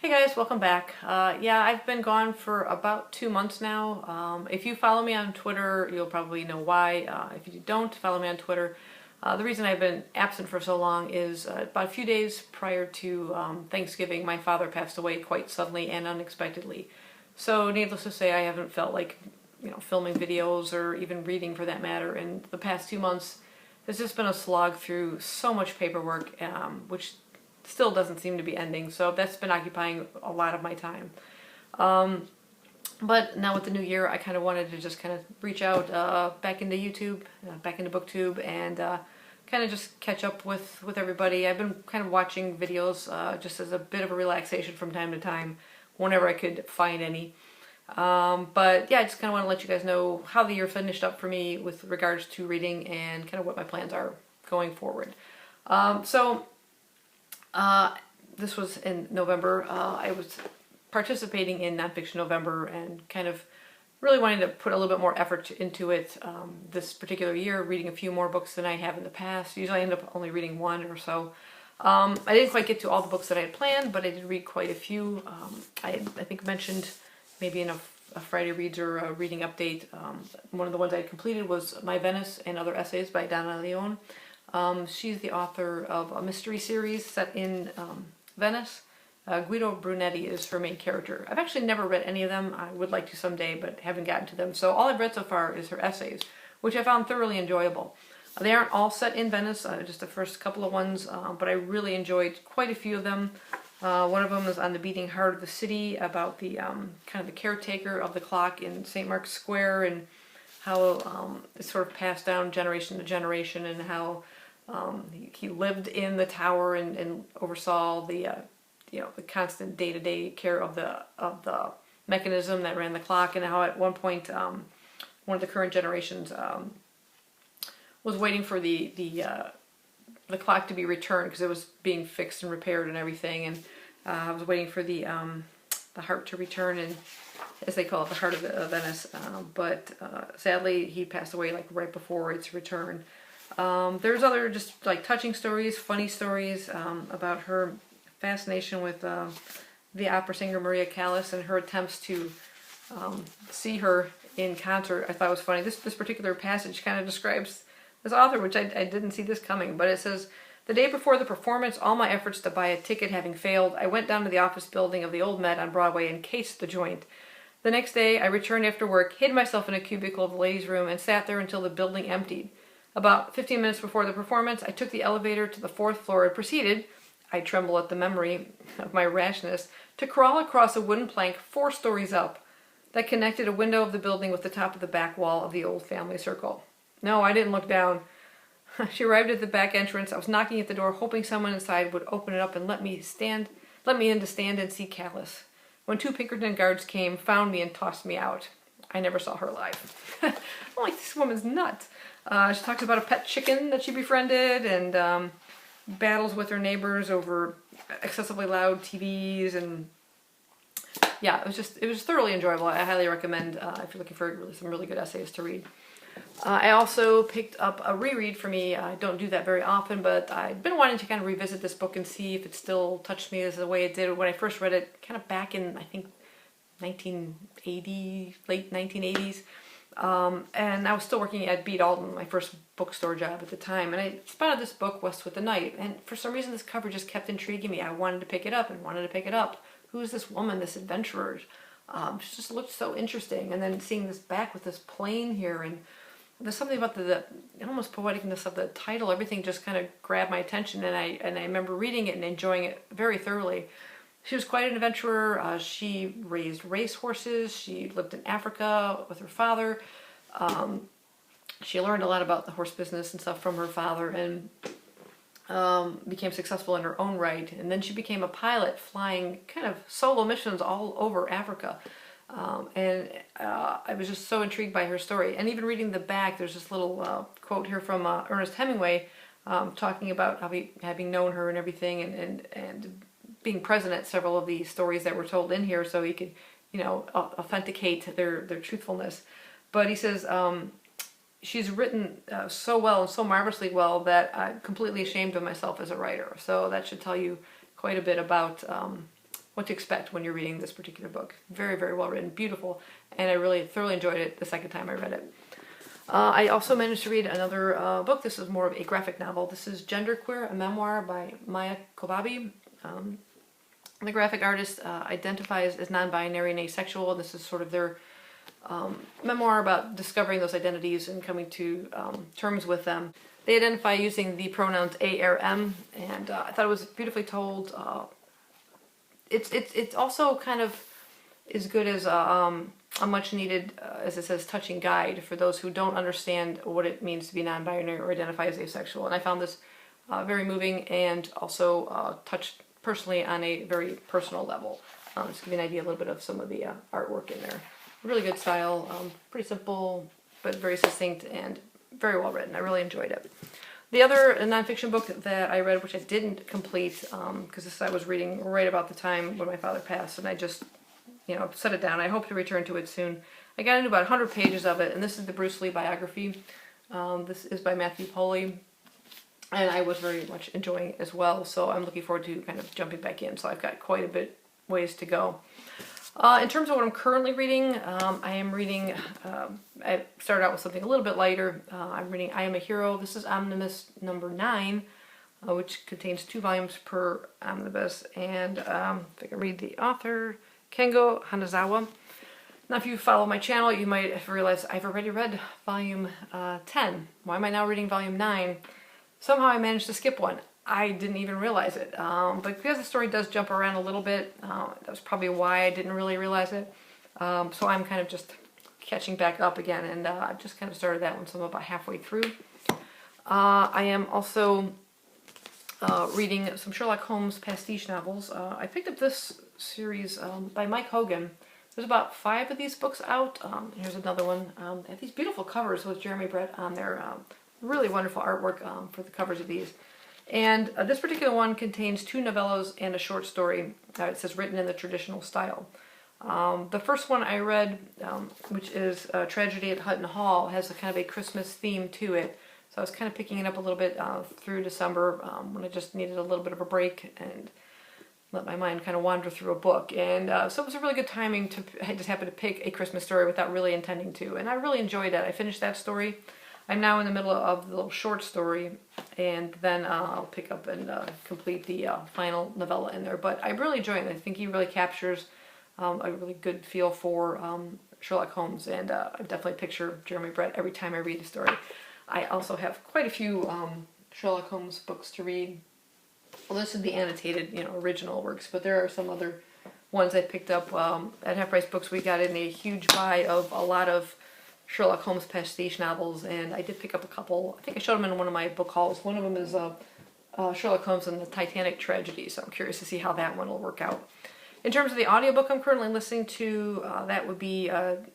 Hey guys, welcome back. Yeah, I've been gone for about 2 months now. If you follow me on Twitter, you'll probably know why. If you don't follow me on Twitter, the reason I've been absent for so long is about a few days prior to Thanksgiving, my father passed away quite suddenly and unexpectedly. So needless to say, I haven't felt like, filming videos or even reading for that matter. And the past 2 months has just been a slog through so much paperwork, which still doesn't seem to be ending, so that's been occupying a lot of my time. But now with the new year, I kind of wanted to just kind of reach out back into YouTube, back into BookTube, and kind of just catch up with everybody. I've been kind of watching videos just as a bit of a relaxation from time to time, whenever I could find any. But yeah, I just kind of want to let you guys know how the year finished up for me with regards to reading and kind of what my plans are going forward. This was in November. I was participating in Nonfiction November and kind of really wanting to put a little bit more effort into it this particular year, reading a few more books than I have in the past. Usually I end up only reading one or so. I didn't quite get to all the books that I had planned, but I did read quite a few. I think mentioned maybe in a Friday Reads or a reading update, one of the ones I had completed was My Venice and Other Essays by Donna Leon. She's the author of a mystery series set in Venice. Guido Brunetti is her main character. I've actually never read any of them. I would like to someday, but haven't gotten to them. So all I've read so far is her essays, which I found thoroughly enjoyable. They aren't all set in Venice, just the first couple of ones, but I really enjoyed quite a few of them. One of them is on the beating heart of the city, about the kind of the caretaker of the clock in St. Mark's Square, and how it's sort of passed down generation to generation, and how he lived in the tower and oversaw the the constant day-to-day care of the mechanism that ran the clock, and how at one point one of the current generations was waiting for the clock to be returned because it was being fixed and repaired and everything, and I was waiting for the heart to return, and as they call it, the heart of Venice. But sadly, he passed away like right before its return. There's other just like touching stories, funny stories about her fascination with the opera singer Maria Callas and her attempts to see her in concert. I thought it was funny. This particular passage kind of describes this author, which I didn't see this coming, but it says, "The day before the performance, all my efforts to buy a ticket having failed, I went down to the office building of the old Met on Broadway and cased the joint. The next day, I returned after work, hid myself in a cubicle of the ladies' room, and sat there until the building emptied. About 15 minutes before the performance, I took the elevator to the 4th floor and proceeded, I tremble at the memory of my rashness, to crawl across a wooden plank 4 stories up that connected a window of the building with the top of the back wall of the old family circle. No, I didn't look down. She arrived at the back entrance. I was knocking at the door, hoping someone inside would open it up and let me in to stand and see Callas. When 2 Pinkerton guards came, found me, and tossed me out. I never saw her alive." I'm like, this woman's nuts. She talks about a pet chicken that she befriended, and battles with her neighbors over excessively loud TVs, and yeah, it was thoroughly enjoyable. I highly recommend if you're looking for some really good essays to read. I also picked up a reread for me. I don't do that very often, but I've been wanting to kind of revisit this book and see if it still touched me as the way it did when I first read it, kind of back in, I think, 1980, late 1980s. And I was still working at Beat Alton, my first bookstore job at the time, and I spotted this book, West with the Night, and for some reason this cover just kept intriguing me. I wanted to pick it up and wanted to pick it up. Who's this woman, this adventurer? She just looked so interesting, and then seeing this back with this plane here, and there's something about the almost poeticness of the title. Everything just kind of grabbed my attention, and I remember reading it and enjoying it very thoroughly. She was quite an adventurer. She raised racehorses. She lived in Africa with her father. She learned a lot about the horse business and stuff from her father, and became successful in her own right. And then she became a pilot, flying kind of solo missions all over Africa. I was just so intrigued by her story. And even reading the back, there's this little quote here from Ernest Hemingway, talking about how having known her and everything, and being present at several of the stories that were told in here, so he could, authenticate their truthfulness. But he says, she's written so well and so marvelously well that I'm completely ashamed of myself as a writer. So that should tell you quite a bit about what to expect when you're reading this particular book. Very, very well written, beautiful, and I really thoroughly enjoyed it the second time I read it. I also managed to read another book. This is more of a graphic novel. This is Genderqueer, a memoir by Maya Kobabe. The graphic artist identifies as non-binary and asexual. This is sort of their memoir about discovering those identities and coming to terms with them. They identify using the pronouns ARM, and I thought it was beautifully told. It's also kind of as good as a much needed, as it says, touching guide for those who don't understand what it means to be non-binary or identify as asexual. And I found this very moving and also touched personally on a very personal level. Just to give you an idea a little bit of some of the artwork in there. Really good style, pretty simple, but very succinct and very well written. I really enjoyed it. The other nonfiction book that I read, which I didn't complete, because this I was reading right about the time when my father passed, and I just, set it down. I hope to return to it soon. I got into about 100 pages of it, and this is the Bruce Lee biography. This is by Matthew Poley, and I was very much enjoying it as well, so I'm looking forward to kind of jumping back in, so I've got quite a bit ways to go. In terms of what I'm currently reading, I am reading, I started out with something a little bit lighter. I'm reading I Am a Hero. This is omnibus number 9, which contains 2 volumes per omnibus, and if I can read the author, Kengo Hanazawa. Now, if you follow my channel, you might have realized I've already read volume 10. Why am I now reading volume 9? Somehow I managed to skip one. I didn't even realize it. But because the story does jump around a little bit, that was probably why I didn't really realize it. So I'm kind of just catching back up again, and I've just kind of started that one, so I'm about halfway through. I am also reading some Sherlock Holmes pastiche novels. I picked up this series by Mike Hogan. There's about 5 of these books out. Here's another one. They have these beautiful covers with Jeremy Brett on there. Really wonderful artwork for the covers of these. And this particular one contains 2 novellas and a short story. It says written in the traditional style. The first one I read, which is Tragedy at Hutton Hall, has a kind of a Christmas theme to it. So I was kind of picking it up a little bit through December when I just needed a little bit of a break and let my mind kind of wander through a book. And so it was a really good timing to, I just happened to pick a Christmas story without really intending to. And I really enjoyed that. I finished that story. I'm now in the middle of the little short story, and then I'll pick up and complete the final novella in there. But I really enjoy it. I think he really captures a really good feel for Sherlock Holmes, and I definitely picture Jeremy Brett every time I read the story. I also have quite a few Sherlock Holmes books to read. Well, this is the annotated, original works, but there are some other ones I picked up at Half Price Books. We got in a huge buy of a lot of Sherlock Holmes pastiche novels, and I did pick up a couple. I think I showed them in one of my book hauls. One of them is Sherlock Holmes and the Titanic Tragedy, so I'm curious to see how that one will work out. In terms of the audiobook I'm currently listening to, that would be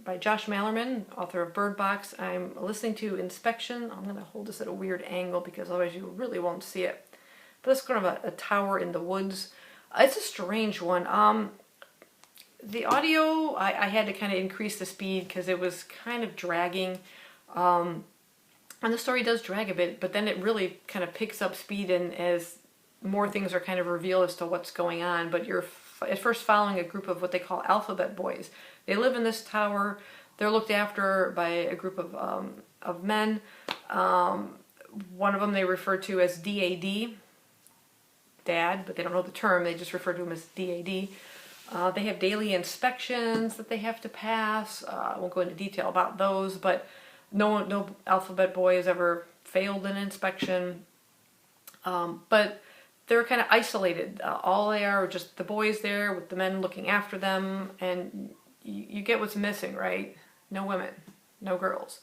by Josh Malerman, author of Bird Box. I'm listening to Inspection. I'm going to hold this at a weird angle because otherwise you really won't see it. But it's kind of a tower in the woods. It's a strange one. The audio, I had to kind of increase the speed because it was kind of dragging. And the story does drag a bit, but then it really kind of picks up speed and as more things are kind of revealed as to what's going on. But you're at first following a group of what they call alphabet boys. They live in this tower. They're looked after by a group of men. One of them they refer to as DAD, Dad, but they don't know the term. They just refer to him as DAD. They have daily inspections that they have to pass. I won't go into detail about those, but no alphabet boy has ever failed an inspection. But they're kind of isolated. All they are just the boys there with the men looking after them, and you get what's missing, right? No women, no girls.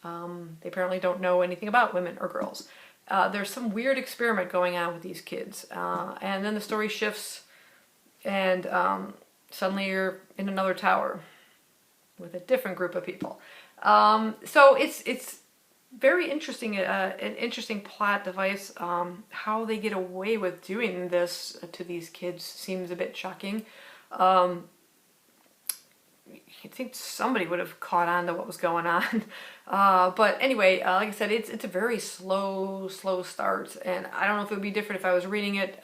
They apparently don't know anything about women or girls. There's some weird experiment going on with these kids, and then the story shifts, and suddenly you're in another tower with a different group of people. So it's very interesting, an interesting plot device. How they get away with doing this to these kids seems a bit shocking. I think somebody would have caught on to what was going on. But anyway, like I said, it's a very slow start, and I don't know if it would be different if I was reading it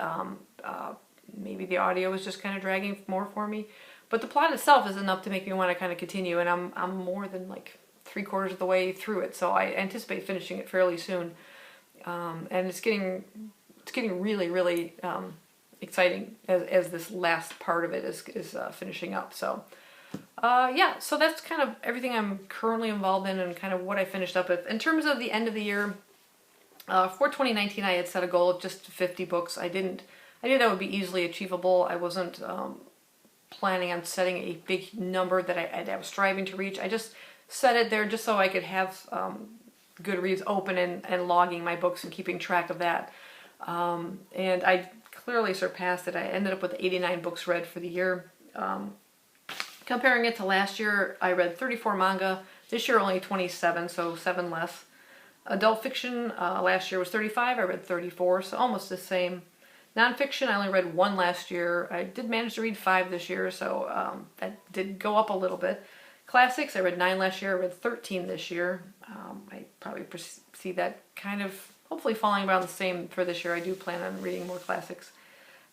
maybe the audio was just kind of dragging more for me. But the plot itself is enough to make me want to kind of continue, and I'm more than like 3/4 of the way through it, so I anticipate finishing it fairly soon. And it's getting really, really exciting as this last part of it is finishing up. So yeah, so that's kind of everything I'm currently involved in and kind of what I finished up with. In terms of the end of the year, for 2019 I had set a goal of just 50 books. I knew that would be easily achievable. I wasn't planning on setting a big number that I was striving to reach. I just set it there just so I could have Goodreads open and logging my books and keeping track of that. And I clearly surpassed it. I ended up with 89 books read for the year. Comparing it to last year, I read 34 manga. This year only 27, so 7 less. Adult fiction, last year was 35. I read 34, so almost the same. Nonfiction, I only read 1 last year. I did manage to read 5 this year, so that did go up a little bit. Classics, I read 9 last year. I read 13 this year. I probably see that kind of hopefully falling around the same for this year. I do plan on reading more classics.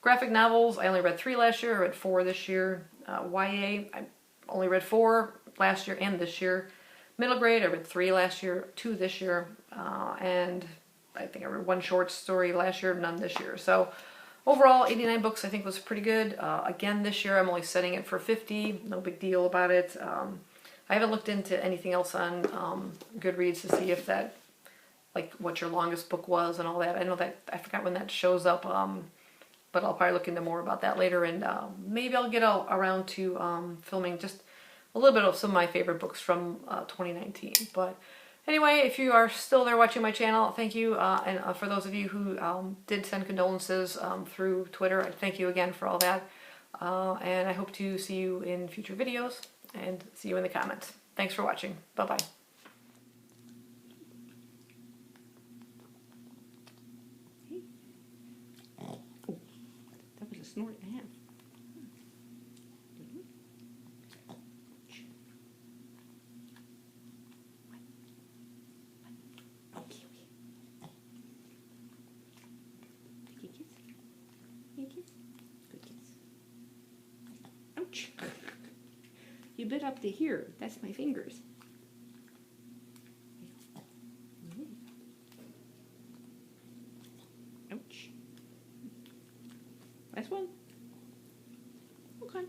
Graphic novels, I only read 3 last year. I read 4 this year. YA, I only read 4 last year and this year. Middle grade, I read 3 last year, 2 this year, and I think I read 1 short story last year, none this year. So overall, 89 books I think was pretty good. Again, this year I'm only setting it for 50. No big deal about it. I haven't looked into anything else on Goodreads to see if that, like what your longest book was and all that. I know that, I forgot when that shows up, but I'll probably look into more about that later, and maybe I'll get around to filming just a little bit of some of my favorite books from 2019. But anyway, if you are still there watching my channel, thank you. And for those of you who did send condolences through Twitter, I thank you again for all that. And I hope to see you in future videos and see you in the comments. Thanks for watching. Bye-bye. That was a snort and a half. Ouch. You bit up to here. That's my fingers. Ouch. Last one. Okay.